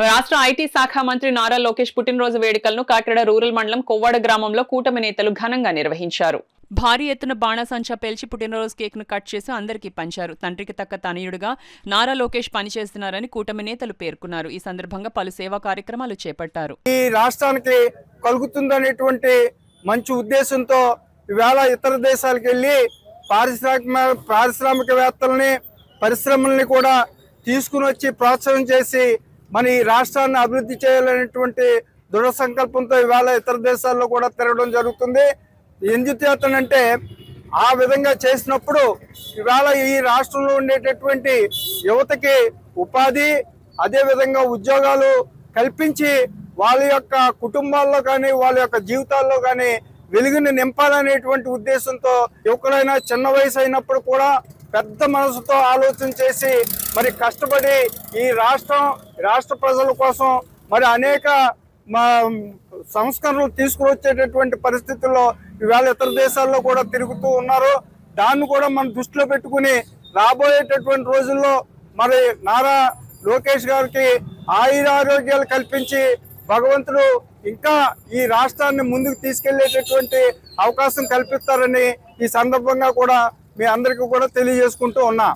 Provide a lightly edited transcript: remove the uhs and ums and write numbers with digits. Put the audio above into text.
రాష్ట్ర ఐటీ శాఖ మంత్రి నారా లోకేష్ పుట్టినరోజు వేడుకలను కాకినాడ రూరల్ మండలం కొవ్వాడ గ్రామంలో కూటమి నేతలు ఘనంగా నిర్వహించారు. భారీ ఎత్తున బాణాసంచా పేల్చి పుట్టినరోజు కేక్ ను కట్ చేసి అందరికీ పంచారు. తండ్రికి తక్క తనయుడుగా నారా లోకేష్ పనిచేస్తున్నారని కూటమి నేతలు పేర్కొన్నారు. ఈ సందర్భంగా పలు సేవా కార్యక్రమాలు చేపట్టారు. ఈ రాష్ట్రానికి కలుగుతుందనేటువంటి మంచి ఉద్దేశంతో ఇవాళ ఇతర దేశాలకు వెళ్లి పారిశ్రామికవేత్తలని పరిశ్రమల్ని కూడా తీసుకుని వచ్చి ప్రోత్సాహం చేసి మన ఈ రాష్ట్రాన్ని అభివృద్ధి చేయాలనేటువంటి దృఢ సంకల్పంతో ఇవాళ ఇతర దేశాల్లో కూడా తిరగడం జరుగుతుంది. ఎందుచేతనంటే ఆ విధంగా చేసినప్పుడు ఇవాళ ఈ రాష్ట్రంలో ఉండేటటువంటి యువతకి ఉపాధి, అదేవిధంగా ఉద్యోగాలు కల్పించి వాళ్ళ యొక్క కుటుంబాల్లో కానీ వాళ్ళ యొక్క జీవితాల్లో కానీ వెలుగుని నింపాలనేటువంటి ఉద్దేశంతో యువకులైనా చిన్న వయసు అయినప్పుడు కూడా పెద్ద మనసుతో ఆలోచన చేసి మరి కష్టపడి ఈ రాష్ట్ర ప్రజల కోసం మరి అనేక సంస్కరణలు తీసుకువచ్చేటటువంటి పరిస్థితుల్లో ఇవాళ ఇతర దేశాల్లో కూడా తిరుగుతూ ఉన్నారు. దాన్ని కూడా మనం దృష్టిలో పెట్టుకుని రాబోయేటటువంటి రోజుల్లో మరి నారా లోకేష్ గారికి ఆయురారోగ్యాలు కల్పించి భగవంతుడు ఇంకా ఈ రాష్ట్రాన్ని ముందుకు తీసుకెళ్లేటటువంటి అవకాశం కల్పిస్తారని ఈ సందర్భంగా కూడా మీ అందరికీ కూడా తెలియజేసుకుంటూ ఉన్నా.